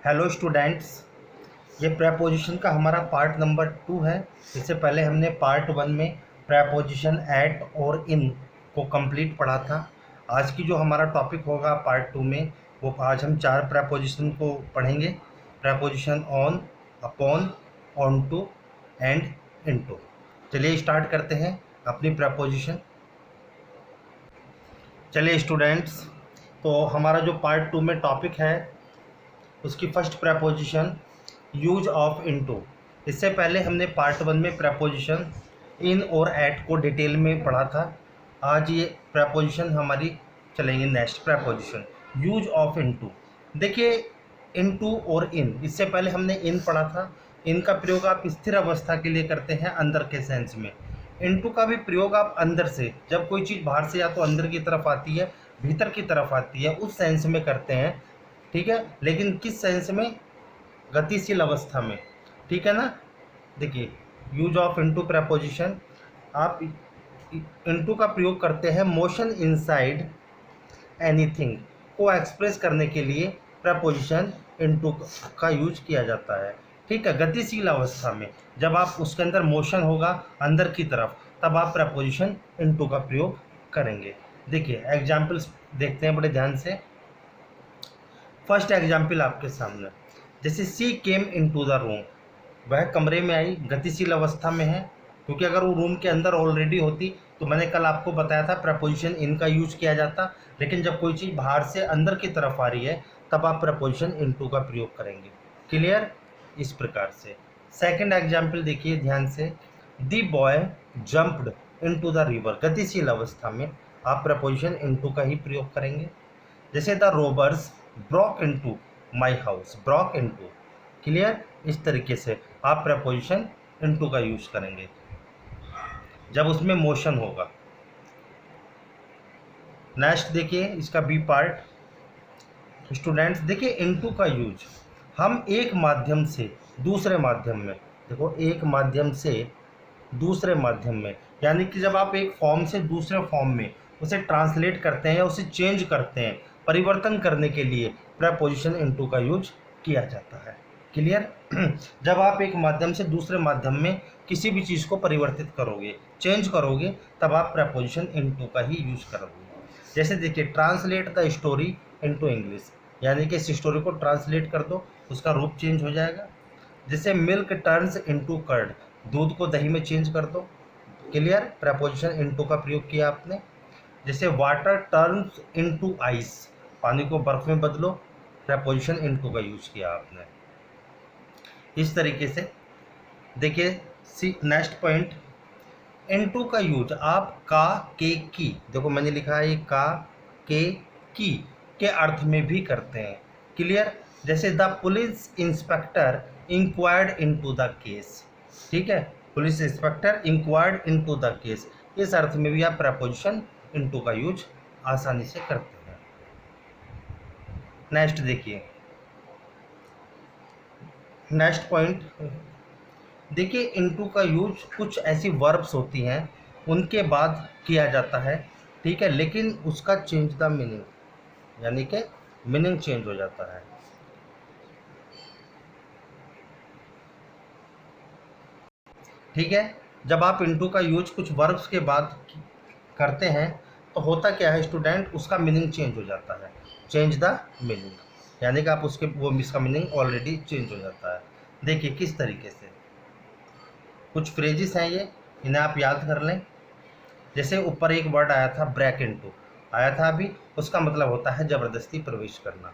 Hello students, ये preposition का हमारा पार्ट नंबर 2 है। इससे पहले हमने पार्ट 1 में प्रेपोजिशन एट और इन को कंप्लीट पढ़ा था। आज की जो हमारा टॉपिक होगा पार्ट 2 में, वो आज हम 4 प्रेपोजिशन को पढ़ेंगे। Preposition on, upon, on to and into. चलिए स्टार्ट करते हैं अपनी प्रेपोजिशन। चलिए स्टूडेंट्स, तो हमारा जो पार्ट 2 में टॉपिक है उसकी first preposition use of into. इससे पहले हमने पार्ट 1 में प्रेपोजिशन इन और एट को डिटेल में पढ़ा था। आज ये प्रेपोजिशन हमारी चलेंगे next preposition use of into. देखिए, इनटू और इन, इससे पहले हमने इन पढ़ा था। इन का प्रयोग आप स्थिर अवस्था के लिए करते हैं अंदर के सेंस में। इनटू का भी प्रयोग आप अंदर से, जब कोई चीज़ बाहर से या तो अंदर की तरफ आती है, भीतर की तरफ आती है, उस सेंस में करते हैं। ठीक है, लेकिन किस सेंस में? गतिशील अवस्था में। ठीक है ना। देखिए, यूज ऑफ इनटू प्रेपोजिशन, आप इनटू का प्रयोग करते हैं मोशन इनसाइड एनीथिंग को एक्सप्रेस करने के लिए। प्रेपोजिशन इनटू का यूज किया जाता है। ठीक है, गतिशील अवस्था में जब आप उसके अंदर मोशन होगा अंदर की तरफ, तब आप प्रेपोजिशन इनटू का प्रयोग करेंगे। देखिए एग्जाम्पल्स देखते हैं बड़े ध्यान से। फर्स्ट एग्जाम्पल आपके सामने, जैसे सी केम इनटू द रूम, वह कमरे में आई, गतिशील अवस्था में है, क्योंकि अगर वो रूम के अंदर ऑलरेडी होती तो मैंने कल आपको बताया था प्रपोजिशन इन का यूज किया जाता। लेकिन जब कोई चीज़ बाहर से अंदर की तरफ आ रही है तब आप प्रपोजिशन इनटू का प्रयोग करेंगे। क्लियर? इस प्रकार से। सेकंड एग्जाम्पल देखिए ध्यान से, the boy jumped into the river, गतिशील अवस्था में आप प्रपोजिशन इनटू का ही प्रयोग करेंगे। जैसे the robbers Brock into my house, Brock into. Clear? इस तरीके से आप प्रपोजिशन इनटू का यूज करेंगे जब उसमें मोशन होगा। नेक्स्ट देखिए इसका बी पार्ट। स्टूडेंट्स देखिए, इनटू का यूज हम एक माध्यम से दूसरे माध्यम में, देखो एक माध्यम से दूसरे माध्यम में, यानी कि जब आप एक फॉर्म से दूसरे फॉर्म में उसे ट्रांसलेट करते हैं या उसे चेंज करते हैं, परिवर्तन करने के लिए प्रेपोजिशन इनटू का यूज किया जाता है। क्लियर? जब आप एक माध्यम से दूसरे माध्यम में किसी भी चीज़ को परिवर्तित करोगे, चेंज करोगे, तब आप प्रेपोजिशन इनटू का ही यूज करोगे। जैसे देखिए, translate the story into English, यानी कि इस स्टोरी को ट्रांसलेट कर दो, उसका रूप चेंज हो जाएगा। जैसे मिल्क टर्न्स इनटू कर्ड, दूध को दही में चेंज कर दो। क्लियर? प्रेपोजिशन इनटू का प्रयोग किया आपने। जैसे वाटर टर्न्स इनटू आइस, पानी को बर्फ में बदलो, प्रेपोजिशन इनटू का यूज किया आपने। इस तरीके से देखिए सी नेक्स्ट पॉइंट, इनटू का यूज आप का, के, की, देखो मैंने लिखा है का, के, की के अर्थ में भी करते हैं। क्लियर? जैसे the police inspector inquired into the case. ठीक है, police inspector inquired into the case, इस अर्थ में भी आप प्रपोजिशन इनटू का यूज आसानी से करते हैं। नेक्स्ट देखिए, नेक्स्ट पॉइंट देखिए, इनटू का यूज कुछ ऐसी वर्ब्स होती हैं उनके बाद किया जाता है। ठीक है, लेकिन उसका चेंज द मीनिंग, यानी कि मीनिंग चेंज हो जाता है। ठीक है, जब आप इनटू का यूज कुछ वर्ब्स के बाद करते हैं तो होता क्या है स्टूडेंट, उसका मीनिंग चेंज हो जाता है। चेंज द मीनिंग, यानी कि आप उसके वो इसका मीनिंग ऑलरेडी चेंज हो जाता है। देखिए किस तरीके से, कुछ फ्रेजेस हैं ये, इन्हें आप याद कर लें। जैसे ऊपर एक वर्ड आया था ब्रेक इनटू, आया था अभी, उसका मतलब होता है ज़बरदस्ती प्रवेश करना।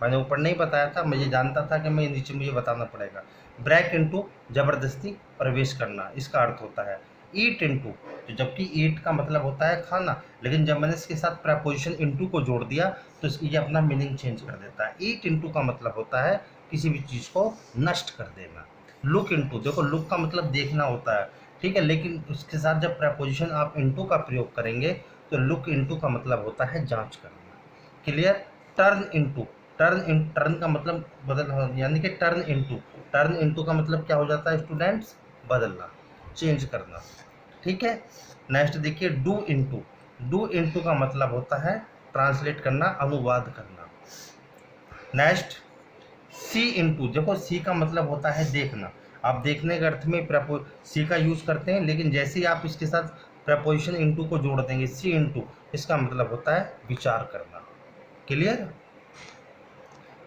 मैंने ऊपर नहीं बताया था, मुझे जानता था कि मैं नीचे मुझे बताना पड़ेगा। ब्रेक इनटू ज़बरदस्ती प्रवेश करना, इसका अर्थ होता है। ईट इनटू, तो जबकि ईट का मतलब होता है खाना, लेकिन जब मैंने इसके साथ प्रेपोजिशन इनटू को जोड़ दिया तो ये अपना मीनिंग चेंज कर देता है। ईट इनटू का मतलब होता है किसी भी चीज़ को नष्ट कर देना। लुक इनटू, देखो लुक का मतलब देखना होता है। ठीक है, लेकिन उसके साथ जब प्रेपोजिशन आप इनटू का प्रयोग करेंगे तो लुक इनटू का मतलब होता है जांच करना। क्लियर? टर्न इनटू, टर्न का मतलब बदल, यानी कि टर्न इनटू का मतलब क्या हो जाता है स्टूडेंट्स? बदलना, चेंज करना। ठीक है, नेक्स्ट देखिए डू इनटू का मतलब होता है ट्रांसलेट करना, अनुवाद करना। नेक्स्ट सी इंटू, देखो सी का मतलब होता है देखना, आप देखने के अर्थ में सी का यूज़ करते हैं, लेकिन जैसे ही आप इसके साथ प्रपोजिशन इंटू को जोड़ देंगे, सी इंटू, इसका मतलब होता है विचार करना। क्लियर?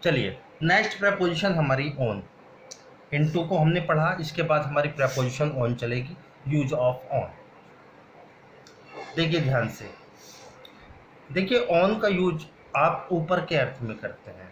चलिए नेक्स्ट प्रपोजिशन हमारी ऑन। इंटू को हमने पढ़ा, इसके बाद हमारी प्रपोजिशन ऑन चलेगी, यूज ऑफ ऑन। देखिए ध्यान से, देखिए ऑन का यूज आप ऊपर के अर्थ में करते हैं।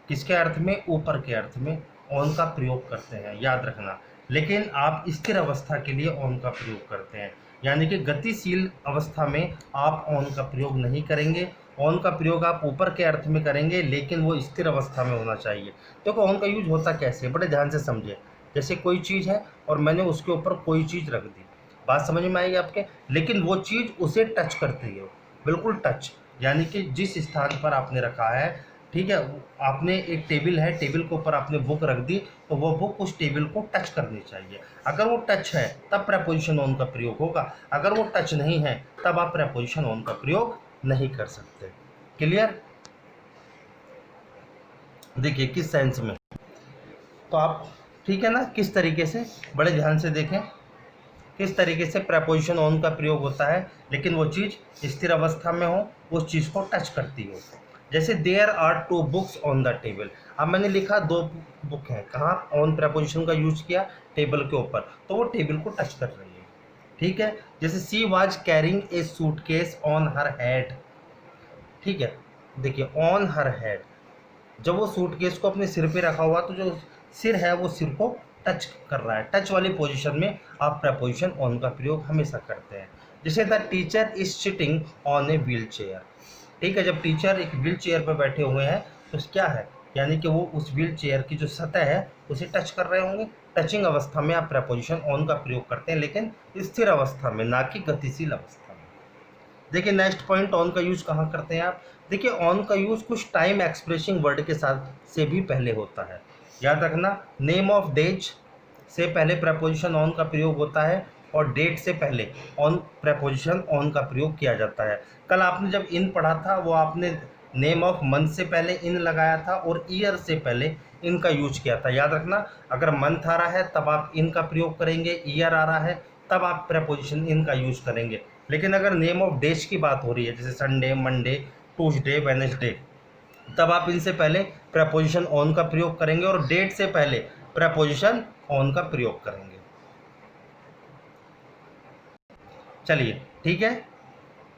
किसके अर्थ में? ऊपर के अर्थ में ऑन का प्रयोग करते हैं, याद रखना। लेकिन आप स्थिर अवस्था के लिए ऑन का प्रयोग करते हैं, यानी कि गतिशील अवस्था में आप ऑन का प्रयोग नहीं करेंगे। ऑन का प्रयोग आप ऊपर के अर्थ में करेंगे, लेकिन वो स्थिर अवस्था में होना चाहिए। देखो ऑन का यूज होता कैसे, बड़े ध्यान से समझे। जैसे कोई चीज़ है और मैंने उसके ऊपर कोई चीज़ रख दी, बात समझ में आएगी आपके, लेकिन वो चीज़ उसे टच करती है, बिल्कुल टच, यानी कि जिस स्थान पर आपने रखा है, ठीक है, आपने एक टेबल है, टेबल के ऊपर आपने बुक रख दी, तो वो बुक उस टेबल को टच करनी चाहिए। अगर वो टच है तब प्रपोजिशन ऑन का प्रयोग होगा, अगर वो टच नहीं है तब आप प्रपोजिशन ऑन का प्रयोग नहीं कर सकते। क्लियर? देखिए किस सेंस में, तो आप, ठीक है ना, किस तरीके से, बड़े ध्यान से देखें किस तरीके से प्रपोजिशन ऑन का प्रयोग होता है, लेकिन वो चीज़ स्थिर अवस्था में हो, उस चीज़ को टच करती हो। जैसे there are 2 books on the table, अब मैंने लिखा 2 बुक हैं, कहाँ? ऑन प्रपोजिशन का यूज किया, टेबल के ऊपर, तो वो टेबल को टच कर रही है। ठीक है, जैसे she was carrying a suitcase on her head, ठीक है, देखिए ऑन हर हेड, जब वो सूटकेस को अपने सिर पे रखा हुआ, तो जो सिर है वो सिर को टच कर रहा है, टच वाली पोजीशन में आप प्रपोजिशन ऑन का प्रयोग हमेशा करते हैं। जैसे the teacher is sitting on a wheel chair, ठीक है, जब टीचर एक व्हील चेयर पर बैठे हुए हैं तो क्या है, यानी कि वो उस व्हील चेयर की जो सतह है उसे टच कर रहे होंगे। टचिंग अवस्था में आप प्रपोजिशन ऑन का प्रयोग करते हैं, लेकिन स्थिर अवस्था में, ना कि गतिशील अवस्था में। देखिए नेक्स्ट पॉइंट, ऑन का यूज कहाँ करते हैं आप? देखिए ऑन का यूज कुछ टाइम एक्सप्रेसिंग वर्ड के साथ से भी पहले होता है, याद रखना। नेम ऑफ डेज से पहले प्रपोजिशन ऑन का प्रयोग होता है, और डेट से पहले ऑन प्रपोजिशन ऑन का प्रयोग किया जाता है। कल आपने जब इन पढ़ा था, वो आपने नेम ऑफ मंथ से पहले इन लगाया था और ईयर से पहले इन का यूज किया था, याद रखना। अगर मंथ आ रहा है तब आप इन का प्रयोग करेंगे, ईयर आ रहा है तब आप प्रपोजिशन इन का यूज करेंगे। लेकिन अगर नेम ऑफ डेज की बात हो रही है, जैसे संडे, मंडे, ट्यूसडे, वेडनेसडे, तब आप इनसे पहले प्रपोजिशन ऑन का प्रयोग करेंगे और डेट से पहले प्रपोजिशन ऑन का प्रयोग करेंगे। चलिए ठीक है,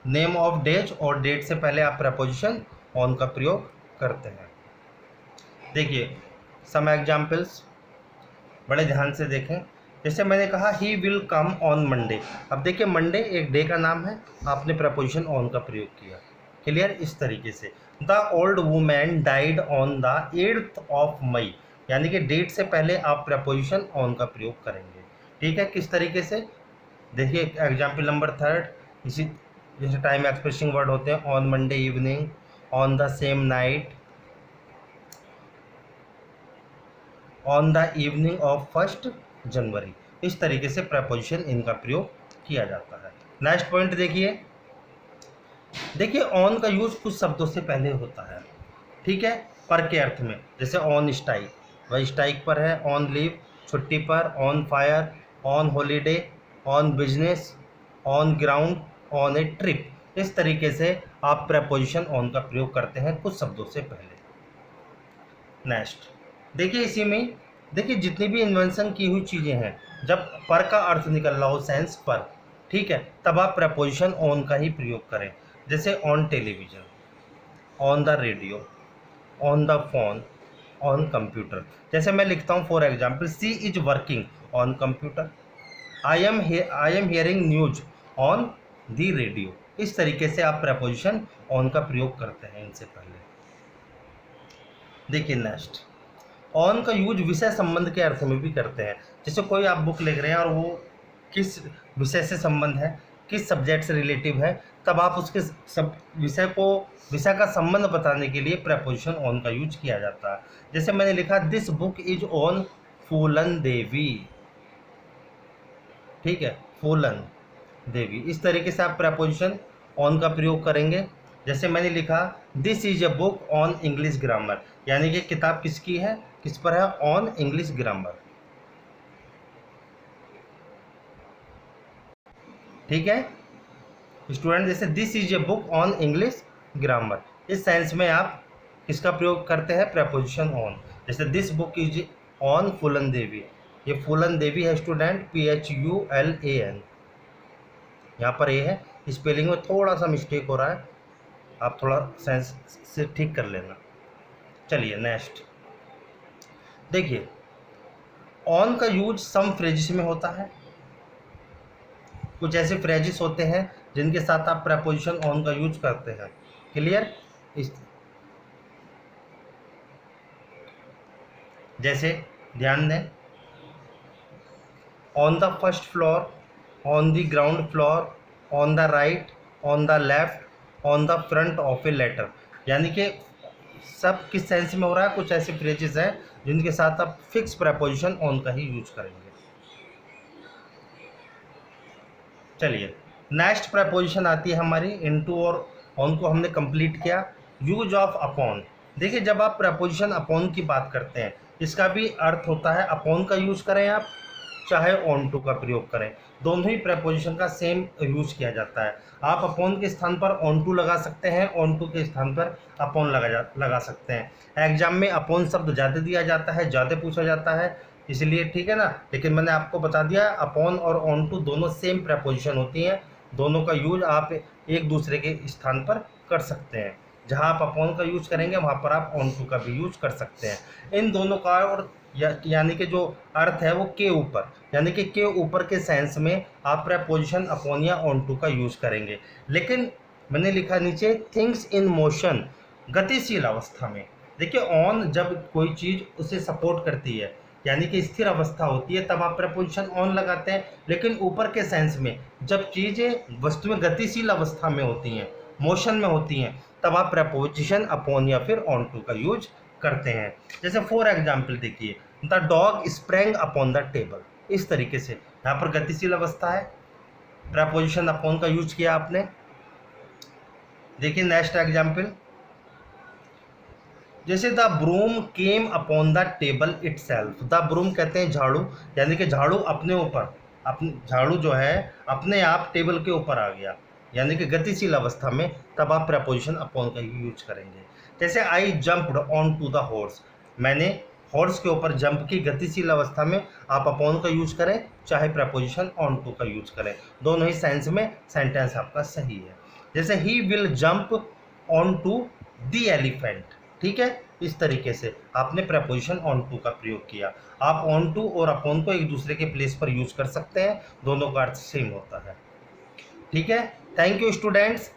नेम ऑफ डेज और डेट से पहले आप प्रपोजिशन ऑन का प्रयोग करते हैं। देखिए सम एग्जाम्पल्स, बड़े ध्यान से देखें। जैसे मैंने कहा he will come on Monday, अब देखिए मंडे एक डे का नाम है, आपने प्रपोजिशन ऑन का प्रयोग किया। क्लियर? इस तरीके से the old women died on the 8th of May, यानी कि डेट से पहले आप प्रपोजिशन ऑन का प्रयोग करेंगे। ठीक है, किस तरीके से? देखिए एग्जाम्पल नंबर 3, इसी जैसे टाइम एक्सप्रेसिंग वर्ड होते हैं, on Monday evening, on the same night, on the evening of 1 जनवरी, इस तरीके से प्रपोजिशन इनका प्रयोग किया जाता है। नेक्स्ट पॉइंट देखिए, देखिए ऑन का यूज कुछ शब्दों से पहले होता है, ठीक है, पर के अर्थ में। जैसे ऑन स्ट्राइक, वह स्ट्राइक पर है, ऑन लीव, छुट्टी पर, on fire, on holiday, on business, on ground, on A trip, इस तरीके से आप प्रपोजिशन ऑन का प्रयोग करते हैं कुछ शब्दों से पहले। नेक्स्ट देखिए, इसी में देखिए जितनी भी इन्वेंशन की हुई चीज़ें हैं, जब पर का अर्थ निकल रहा हो, सेंस पर, ठीक है, तब आप प्रपोजिशन ऑन का ही प्रयोग करें। जैसे on television, on the radio, on the phone, on computer. जैसे मैं लिखता हूँ for example, she is working on computer, I am hearing news on the radio, इस तरीके से आप प्रपोजिशन ऑन का प्रयोग करते हैं इनसे पहले। देखिए नेक्स्ट, ऑन का यूज विषय संबंध के अर्थ में भी करते हैं। जैसे कोई आप बुक लिख रहे हैं और वो किस विषय से संबंध है, किस सब्जेक्ट से रिलेटिव है, तब आप उसके सब विषय का संबंध बताने के लिए प्रपोजिशन ऑन का यूज किया जाता है। जैसे मैंने लिखा दिस बुक इज ऑन फूलन देवी, ठीक है, फूलन देवी, इस तरीके से आप प्रपोजिशन ऑन का प्रयोग करेंगे। जैसे मैंने लिखा this is a book on English grammar, यानी कि किताब किसकी है? किस पर है? On English grammar. ठीक है स्टूडेंट, जैसे this is a book on English grammar, इस सेंस में आप किसका प्रयोग करते हैं? Preposition on. जैसे दिस बुक इज ऑन फूलन देवी, ये फूलन देवी है स्टूडेंट, PHULAN, यहाँ पर ये है, स्पेलिंग में थोड़ा सा मिस्टेक हो रहा है, आप थोड़ा सेंस से ठीक कर लेना। चलिए नेक्स्ट देखिए, ऑन का यूज सम फ्रेजेस में होता है, कुछ ऐसे फ्रेजेस होते हैं जिनके साथ आप प्रेपोजिशन ऑन का यूज करते हैं। क्लियर? इस जैसे ध्यान दें, on the first floor, on the ground floor, on the right, on the left, on the front of a letter, यानी कि सब किस सेंस में हो रहा है? कुछ ऐसे फ्रेजेस हैं जिनके साथ आप फिक्स प्रेपोजिशन ऑन का ही यूज करेंगे। चलिए नेक्स्ट प्रेपोजिशन आती है हमारी इनटू, और ऑन को हमने कंप्लीट किया। यूज ऑफ अपॉन, देखिए जब आप प्रेपोजिशन अपॉन की बात करते हैं, इसका भी अर्थ होता है अपॉन का यूज करें आप चाहे ऑन टू का प्रयोग करें, दोनों ही प्रेपोजिशन का सेम यूज किया जाता है। आप अपॉन के स्थान पर ऑन टू लगा सकते हैं, ऑन टू के स्थान पर अपॉन लगा सकते हैं। एग्जाम में अपॉन शब्द ज़्यादा दिया जाता है, ज़्यादा पूछा जाता है, इसलिए ठीक है ना। लेकिन मैंने आपको बता दिया अपॉन और ऑन टू दोनों सेम प्रेपोजिशन होती हैं, दोनों का यूज आप एक दूसरे के स्थान पर कर सकते हैं। जहाँ आप अपॉन का यूज करेंगे वहाँ पर आप ऑन टू का भी यूज कर सकते हैं। इन दोनों का और यानी कि जो अर्थ है वो के ऊपर, यानी कि के ऊपर के सेंस में आप प्रेपोजिशन अपॉन या ऑन टू का यूज करेंगे। लेकिन मैंने लिखा नीचे थिंग्स इन मोशन, गतिशील अवस्था में। देखिए ऑन जब कोई चीज़ उसे सपोर्ट करती है, यानी कि स्थिर अवस्था होती है, तब आप प्रेपोजिशन ऑन लगाते हैं। लेकिन ऊपर के सेंस में जब चीज़ें वस्तुएं गतिशील अवस्था में होती हैं, मोशन में होती हैं, तब आप प्रेपोजिशन अपॉन या फिर ऑन टू का यूज करते हैं। जैसे फॉर एग्जाम्पल देखिए, the dog sprang upon the table, इस तरीके से यहाँ पर गतिशील अवस्था है, प्रेपोजिशन अपॉन का यूज किया आपने। देखिए नेक्स्ट एग्जाम्पल, जैसे the broom came upon the table itself, the broom कहते हैं झाड़ू, यानी कि झाड़ू अपने ऊपर, अपने झाड़ू जो है अपने आप टेबल के ऊपर आ गया, यानी कि गतिशील अवस्था में, तब आप प्रेपोजिशन अपॉन का यूज करेंगे। जैसे I jumped on to the horse, मैंने हॉर्स के ऊपर जंप की, गतिशील अवस्था में आप अपॉन का यूज करें चाहे प्रेपोजिशन ऑन टू का यूज करें, दोनों ही सेंस में सेंटेंस आपका सही है। जैसे he will jump on to the elephant, ठीक है, इस तरीके से आपने प्रेपोजिशन ऑन टू का प्रयोग किया। आप ऑन टू और अपॉन को एक दूसरे के प्लेस पर यूज कर सकते हैं, दोनों का अर्थ सेम होता है। ठीक है, थैंक यू स्टूडेंट्स।